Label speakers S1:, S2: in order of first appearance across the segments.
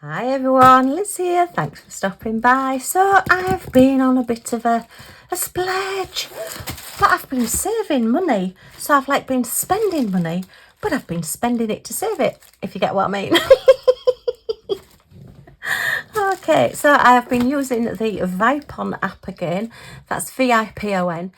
S1: Hi everyone, Liz here, thanks for stopping by. So I've been on a bit of a splurge, but I've been saving money. So I've been spending money, but I've been spending it to save it, if you get what I mean. Okay, so I have been using the Vipon app again. That's Vipon.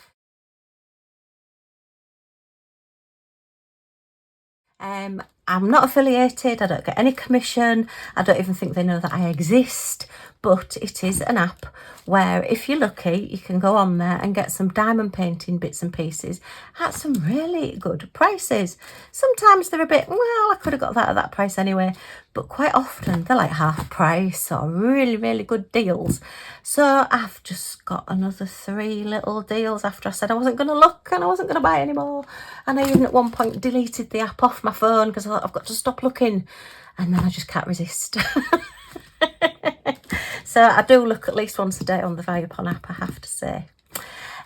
S1: I'm not affiliated, I don't get any commission, I don't even think they know that I exist, but it is an app where if you're lucky you can go on there and get some diamond painting bits and pieces at some really good prices. Sometimes they're a bit, well, I could have got that at that price anyway, but quite often they're like half price or really good deals. So I've just got another 3 little deals after I said I wasn't going to look and I wasn't going to buy anymore, and I even at one point deleted the app off my phone because I thought I've got to stop looking, and then I just can't resist. So I do look at least once a day on the Vipon app, I have to say.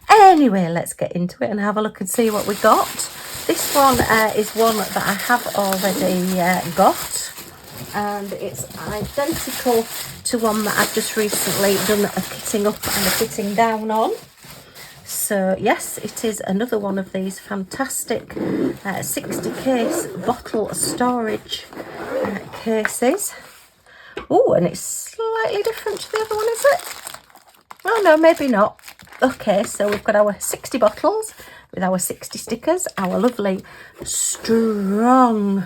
S1: Anyway, let's get into it and have a look and see what we got. This one is one that I have already got, and it's identical to one that I've just recently done a kitting up and a fitting down on. So yes, it is another one of these fantastic 60 case bottle storage cases. Oh, and it's slightly different to the other one, is it? Oh no, maybe not. Okay, so we've got our 60 bottles with our 60 stickers, our lovely strong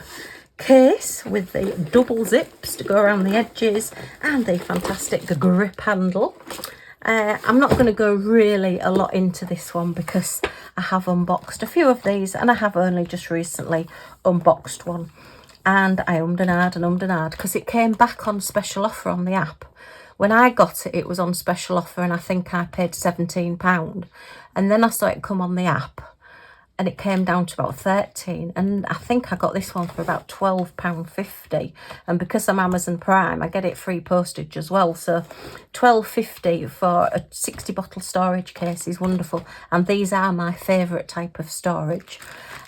S1: case with the double zips to go around the edges and the fantastic grip handle. I'm not going to go really a lot into this one because I have unboxed a few of these and I have only just recently unboxed one, and I ummed and ahed because it came back on special offer on the app. When I got it, it was on special offer and I think I paid £17, and then I saw it come on the app and it came down to about 13, and I think I got this one for about £12.50, and because I'm Amazon Prime I get it free postage as well, so £12.50 for a 60 bottle storage case is wonderful, and these are my favourite type of storage.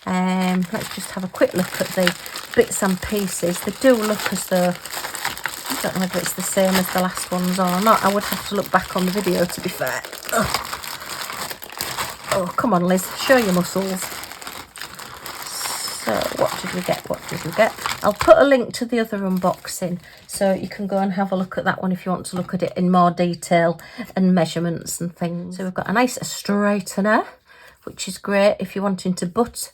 S1: Let's just have a quick look at the bits and pieces. They do look as though, I don't know whether it's the same as the last ones or not. I would have to look back on the video to be fair. Ugh. Oh, come on, Liz, show your muscles. So, what did we get? I'll put a link to the other unboxing so you can go and have a look at that one if you want to look at it in more detail and measurements and things. So we've got a nice straightener, which is great if you're wanting to butt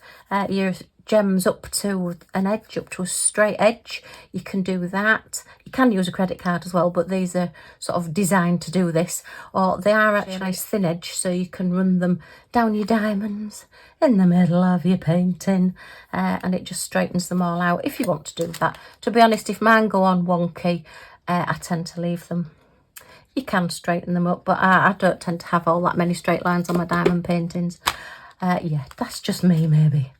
S1: your gems up to an edge, up to a straight edge. You can do that. You can use a credit card as well, but these are sort of designed to do this, or they are actually a nice thin edge, so you can run them down your diamonds in the middle of your painting, and it just straightens them all out if you want to do that. To be honest, if mine go on wonky, I tend to leave them. You can straighten them up, but I don't tend to have all that many straight lines on my diamond paintings. Yeah, that's just me maybe.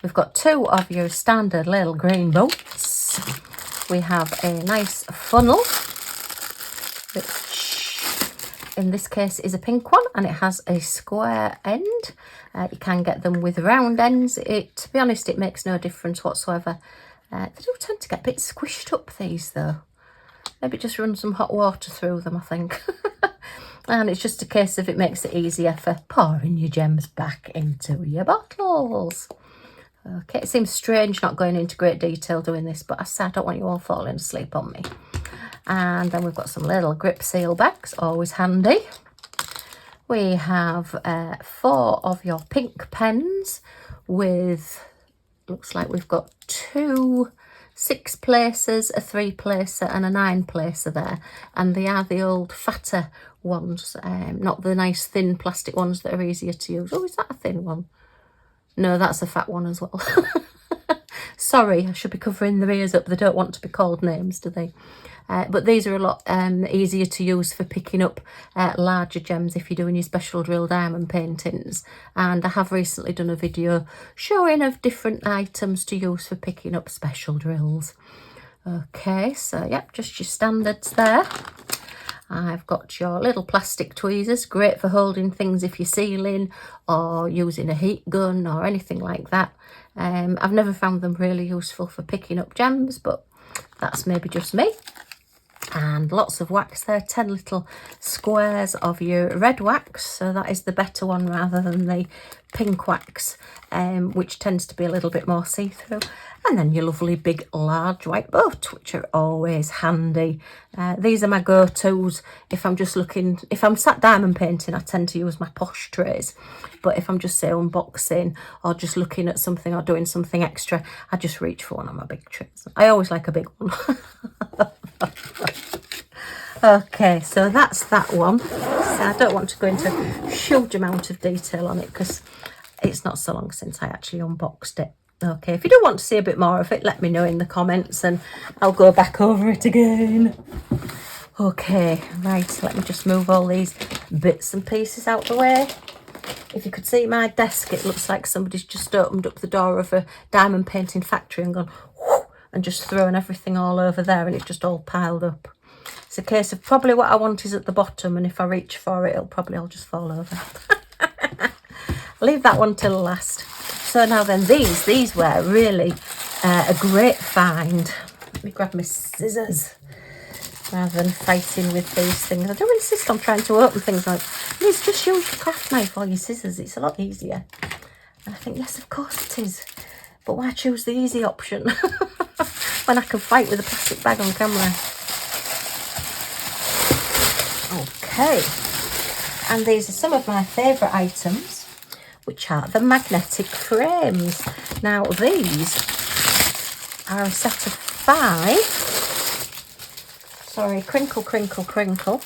S1: We've got 2 of your standard little green bolts. We have a nice funnel, which in this case is a pink one, and it has a square end. You can get them with round ends. To be honest, it makes no difference whatsoever. They do tend to get a bit squished up, these though. Maybe just run some hot water through them, I think. And it's just a case of it makes it easier for pouring your gems back into your bottles. Okay, it seems strange not going into great detail doing this, but I don't want you all falling asleep on me. And then we've got some little grip seal bags, always handy. We have 4 of your pink pens with, looks like we've got 2 6 placers, a 3 placer and a 9 placer there, and they are the old fatter ones, not the nice thin plastic ones that are easier to use. Oh, is that a thin one? No, that's a fat one as well. Sorry, I should be covering their ears up. They don't want to be called names, do they? But these are a lot easier to use for picking up larger gems if you're doing your special drill diamond paintings. And I have recently done a video showing of different items to use for picking up special drills. Okay, so yep, just your standards there. I've got your little plastic tweezers, great for holding things if you're sealing or using a heat gun or anything like that. I've never found them really useful for picking up gems, but that's maybe just me. And lots of wax there, 10 little squares of your red wax, so that is the better one rather than the pink wax, which tends to be a little bit more see-through. And then your lovely big large white boat, which are always handy. These are my go-tos if I'm just looking, if I'm sat diamond painting, I tend to use my posh trays, but if I'm just say unboxing or just looking at something or doing something extra, I just reach for one of my big trays. I always like a big one. Okay, so that's that one. So I don't want to go into a huge amount of detail on it because it's not so long since I actually unboxed it. Okay, if you do want to see a bit more of it, let me know in the comments and I'll go back over it again. Okay, right, let me just move all these bits and pieces out the way. If you could see my desk, it looks like somebody's just opened up the door of a diamond painting factory and gone whoosh, and just thrown everything all over there, and it's just all piled up. It's a case of probably what I want is at the bottom, and if I reach for it, it'll probably all just fall over. Leave that one till last. So now then, these were really a great find. Let me grab my scissors rather than fighting with these things. I do insist on trying to open things like this. Just use your craft knife or your scissors. It's a lot easier. And I think, yes, of course it is. But why choose the easy option when I can fight with a plastic bag on camera? Okay, and these are some of my favourite items, which are the magnetic frames. Now these are a set of 5. Sorry, crinkle, crinkle, crinkle.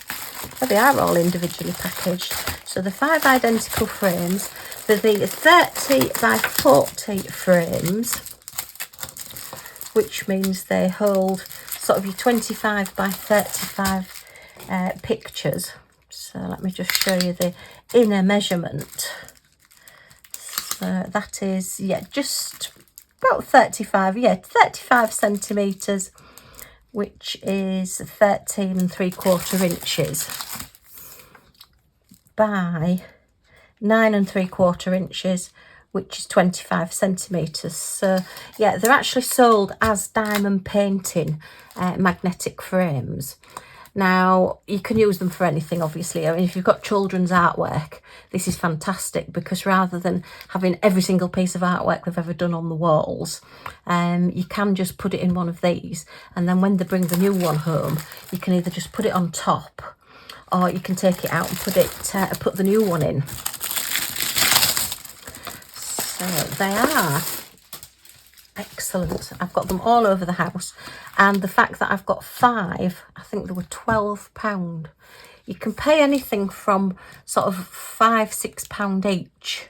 S1: But they are all individually packaged. So the 5 identical frames. They're the 30 by 40 frames, which means they hold sort of your 25 by 35 pictures. So let me just show you the inner measurement. So that is, yeah, just about 35, yeah, 35 centimetres, which is 13 3/4 inches by 9 3/4 inches, which is 25 centimetres. So yeah, they're actually sold as diamond painting magnetic frames. Now, you can use them for anything, obviously. I mean, if you've got children's artwork, this is fantastic because rather than having every single piece of artwork they've ever done on the walls, you can just put it in one of these. And then when they bring the new one home, you can either just put it on top or you can take it out and put the new one in. So they are excellent. I've got them all over the house, and the fact that I've got 5, I think they were £12. You can pay anything from sort of £5–6 each.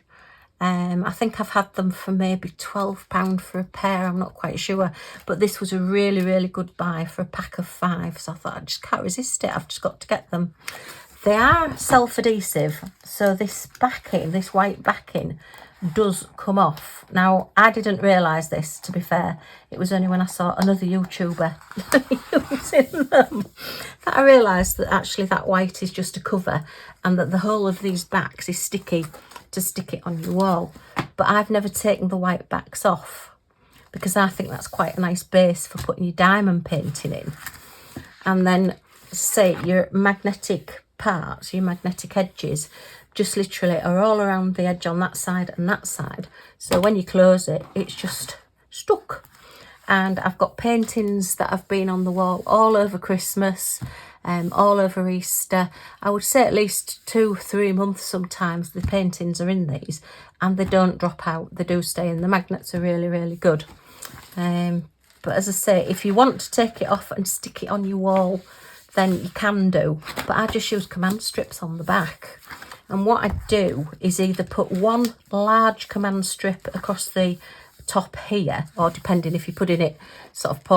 S1: I think I've had them for maybe £12 for a pair, I'm not quite sure, but this was a really, really good buy for a pack of 5, so I thought I just can't resist it, I've just got to get them. They are self-adhesive, so this backing, this white backing, does come off. Now, I didn't realise this, to be fair. It was only when I saw another YouTuber using them that I realised that actually that white is just a cover and that the whole of these backs is sticky to stick it on your wall. But I've never taken the white backs off because I think that's quite a nice base for putting your diamond painting in. And then, say, your magnetic parts, your magnetic edges, just literally are all around the edge on that side and that side. So when you close it, it's just stuck. And I've got paintings that have been on the wall all over Christmas, all over Easter. I would say at least 2–3 months sometimes the paintings are in these and they don't drop out. They do stay in. The magnets are really, really good. But as I say, if you want to take it off and stick it on your wall, then you can do. But I just use command strips on the back. And what I do is either put one large command strip across the top here, or depending if you're putting it sort of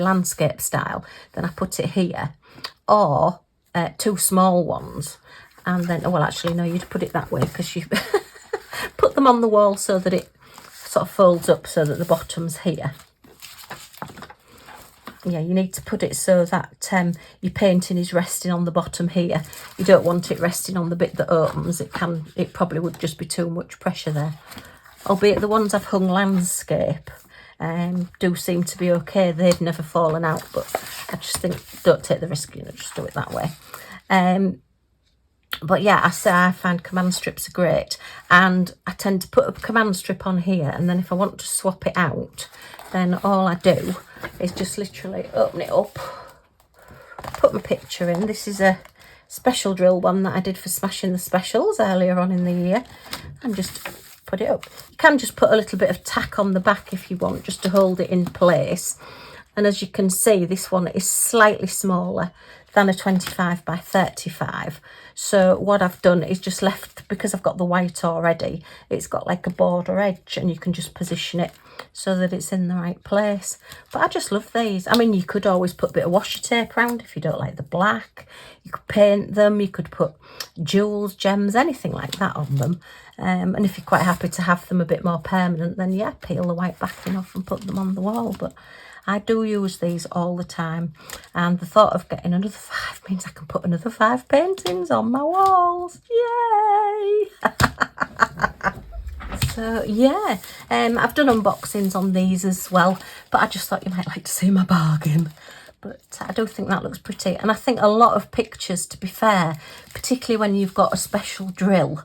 S1: landscape style, then I put it here, or 2 small ones. And then, well, actually, no, you'd put it that way because you put them on the wall so that it sort of folds up so that the bottom's here. Yeah, you need to put it so that your painting is resting on the bottom here. You don't want it resting on the bit that opens. It probably would just be too much pressure there. Albeit the ones I've hung landscape, do seem to be okay. They've never fallen out, but I just think don't take the risk, you know, just do it that way. But yeah, I find command strips are great, and I tend to put a command strip on here, and then if I want to swap it out, then all I do is just literally open it up, put my picture in. This is a special drill one that I did for Smashing the Specials earlier on in the year, and just put it up. You can just put a little bit of tack on the back if you want, just to hold it in place. And as you can see, this one is slightly smaller than a 25 by 35. So what I've done is just left, because I've got the white already, it's got like a border edge, and you can just position it so that it's in the right place. But I just love these. I mean, you could always put a bit of washi tape around if you don't like the black. You could paint them, you could put jewels, gems, anything like that on them. And if you're quite happy to have them a bit more permanent, then yeah, peel the white backing off and put them on the wall. But I do use these all the time, and the thought of getting another 5 means I can put another 5 paintings on my walls. Yay! So yeah, I've done unboxings on these as well, but I just thought you might like to see my bargain. But I do think that looks pretty, and I think a lot of pictures, to be fair, particularly when you've got a special drill,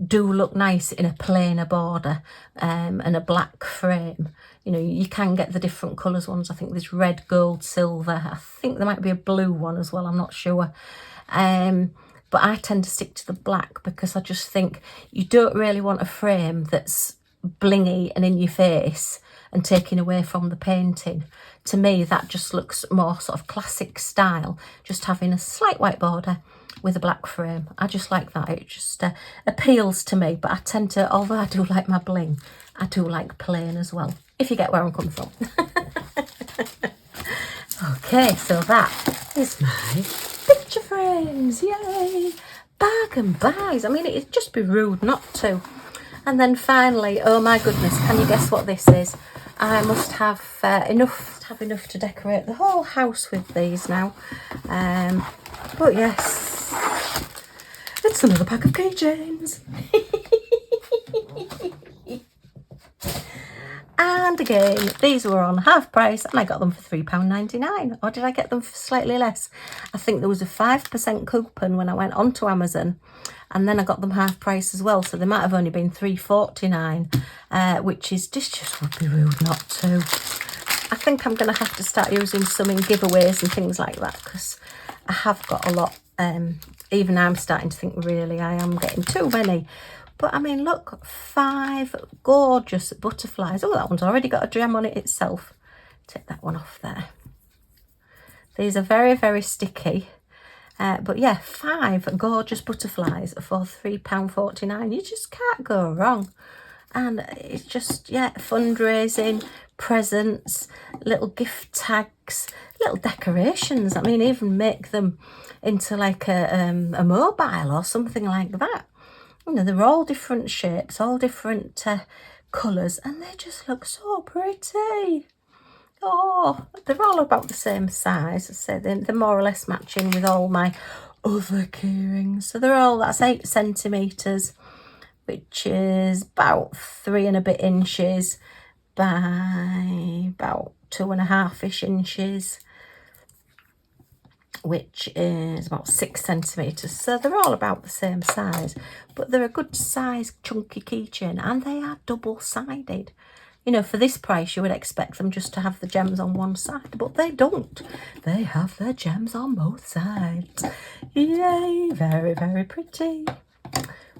S1: do look nice in a plainer border and a black frame. You know, you can get the different colours ones. I think there's red, gold, silver. I think there might be a blue one as well, I'm not sure. But I tend to stick to the black, because I just think you don't really want a frame that's blingy and in your face and taking away from the painting. To me, that just looks more sort of classic style, just having a slight white border with a black frame. I just like that. It just appeals to me. But I tend to, although I do like my bling, I do like plain as well, if you get where I'm coming from. Okay, so that is my picture frames. Yay! Bargain buys. I mean, it'd just be rude not to. And then finally, oh my goodness, can you guess what this is? I must have enough to decorate the whole house with these now. But yes, it's another pack of keychains. And again, these were on half price, and I got them for £3.99. Or did I get them for slightly less? I think there was a 5% coupon when I went onto Amazon, and then I got them half price as well. So they might have only been £3.49, which is just would be rude not to. I think I'm going to have to start using some in giveaways and things like that, because I have got a lot. Even I'm starting to think really I am getting too many. But I mean, look, 5 gorgeous butterflies. Oh, that one's already got a gem on it itself. Take that one off there. These are very, very sticky. But yeah, 5 gorgeous butterflies for £3.49. You just can't go wrong. And it's just, yeah, fundraising, presents, little gift tags, little decorations. I mean, even make them into like a mobile or something like that. You know, they're all different shapes, all different colours, and they just look so pretty. Oh, they're all about the same size. I say they're more or less matching with all my other keyrings. So they're all, that's 8 centimetres, which is about 3 and a bit inches by about 2.5-ish inches, which is about 6 centimetres. So they're all about the same size, but they're a good size chunky keychain, and they are double-sided. You know, for this price you would expect them just to have the gems on one side, but they don't. They have their gems on both sides. Yay, very, very pretty.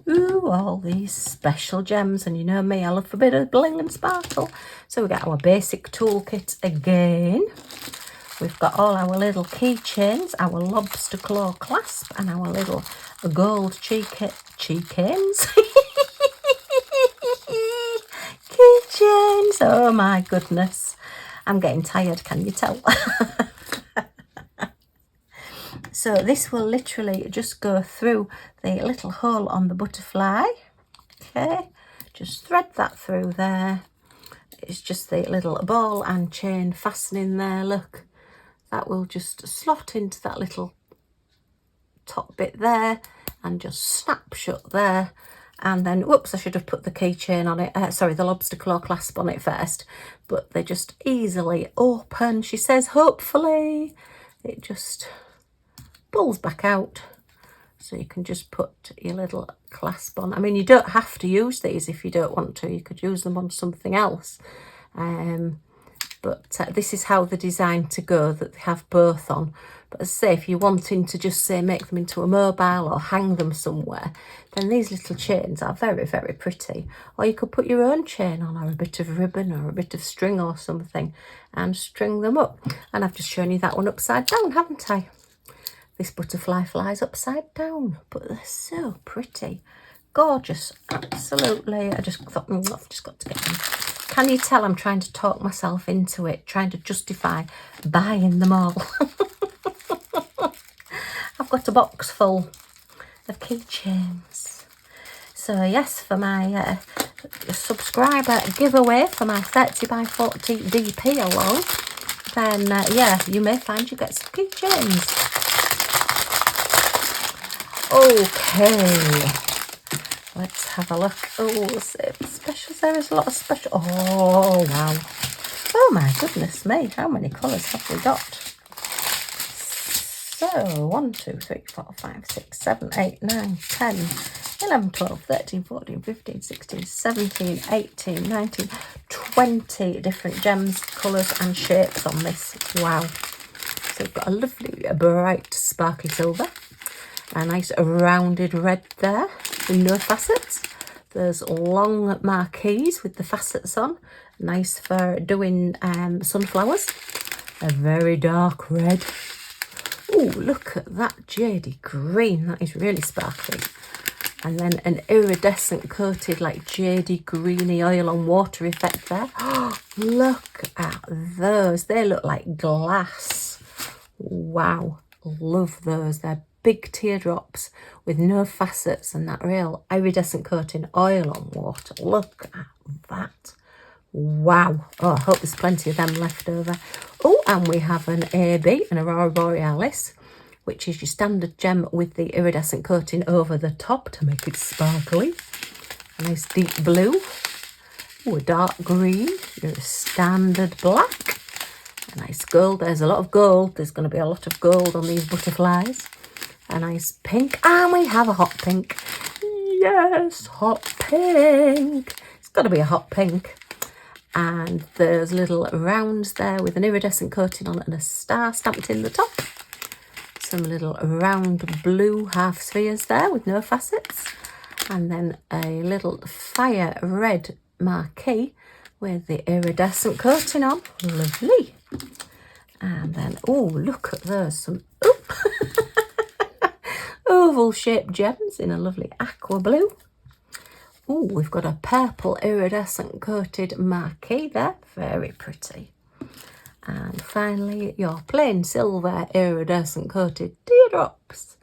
S1: Ooh, all these special gems, and you know me, I love a bit of bling and sparkle. So we got our basic toolkit again. We've got all our little keychains, our lobster claw clasp, and our little gold keychains. Keychains, oh my goodness. I'm getting tired, can you tell? So this will literally just go through the little hole on the butterfly. Okay, just thread that through there. It's just the little ball and chain fastening there, look. That will just slot into that little top bit there and just snap shut there. And then, whoops, I should have put the keychain on it. Sorry, the lobster claw clasp on it first. But they just easily open. She says, hopefully. It just pulls back out. So you can just put your little clasp on. I mean, you don't have to use these if you don't want to. You could use them on something else. But this is how they're designed to go, that they have both on. But as I say, if you're wanting to just say make them into a mobile or hang them somewhere, then these little chains are very, very pretty. Or you could put your own chain on, or a bit of ribbon or a bit of string or something, and string them up. And I've just shown you that one upside down, haven't I? This butterfly flies upside down, but they're so pretty. Gorgeous, absolutely. I just thought, I've just got to get them. Can you tell I'm trying to talk myself into it, trying to justify buying them all? I've got a box full of keychains. So yes, for my subscriber giveaway for my 30 by 40 DP along, then yeah, you may find you get some keychains. Okay, let's have a look. Oh, specials. There is a lot of special. Oh wow! Oh my goodness me! How many colours have we got? So 1, 2, 3, 4, 5, 6, 7, 8, 9, 10, 11, 12, 13, 14, 15, 16, 17, 18, 19, 20 different gems, colours and shapes on this. Wow! So we've got a lovely, bright, sparkly silver. A nice rounded red there with no facets. There's long marquees with the facets on. Nice for doing sunflowers. A very dark red. Oh, look at that jadey green. That is really sparkly. And then an iridescent coated like jadey greeny oil on water effect there. Oh, look at those. They look like glass. Wow. Love those. They're big teardrops with no facets and that real iridescent coating oil on water. Look at that. Wow. Oh, I hope there's plenty of them left over. Oh, and we have an AB, an Aurora Borealis, which is your standard gem with the iridescent coating over the top to make it sparkly. A nice deep blue. Oh, a dark green. Your standard black. A nice gold. There's a lot of gold. There's going to be a lot of gold on these butterflies. A nice pink. And we have a hot pink. Yes, hot pink. It's got to be a hot pink. And there's little rounds there with an iridescent coating on it and a star stamped in the top. Some little round blue half spheres there with no facets. And then a little fire red marquee with the iridescent coating on. Lovely. And then, oh, look at those. Some oval shaped gems in a lovely aqua blue. Oh, we've got a purple iridescent coated marquee there. Very pretty. And finally, your plain silver iridescent coated teardrops.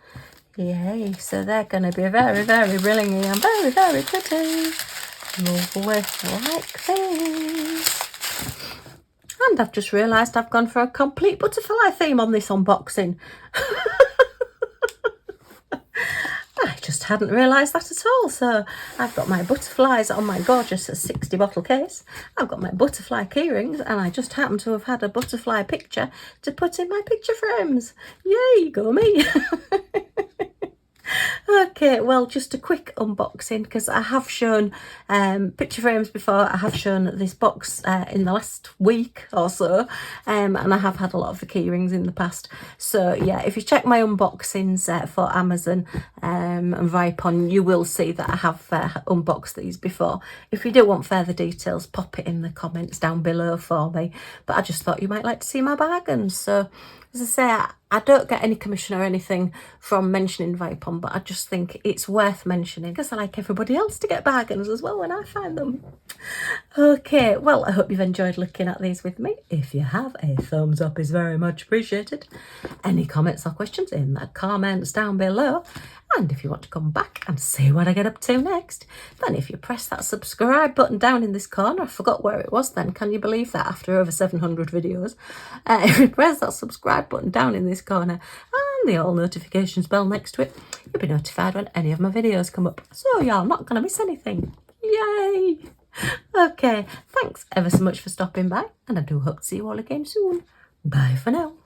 S1: Yay. So they're going to be very, very brilliant and very, very pretty. Lovely like this. And I've just realised I've gone for a complete butterfly theme on this unboxing. I just hadn't realised that at all. So I've got my butterflies on my gorgeous 60 bottle case. I've got my butterfly key rings, and I just happen to have had a butterfly picture to put in my picture frames. Yay, go me. Okay, well, just a quick unboxing because I have shown picture frames before. I have shown this box in the last week or so, and I have had a lot of the key rings in the past. So yeah, if you check my unboxings for Amazon and Vipon, you will see that I have unboxed these before. If you do want further details, pop it in the comments down below for me. But I just thought you might like to see my bargains. So as I say, I don't get any commission or anything from mentioning Vipon, but I just think it's worth mentioning because I like everybody else to get bargains as well when I find them. Okay, well, I hope you've enjoyed looking at these with me. If you have, a thumbs up is very much appreciated. Any comments or questions in the comments down below. And if you want to come back and see what I get up to next, then if you press that subscribe button down in this corner, I forgot where it was then, can you believe that after over 700 videos? If you press that subscribe button down in this corner, and and the all notifications bell next to it. You'll be notified when any of my videos come up, so you're not going to miss anything. Yay! Okay, thanks ever so much for stopping by, and I do hope to see you all again soon. Bye for now.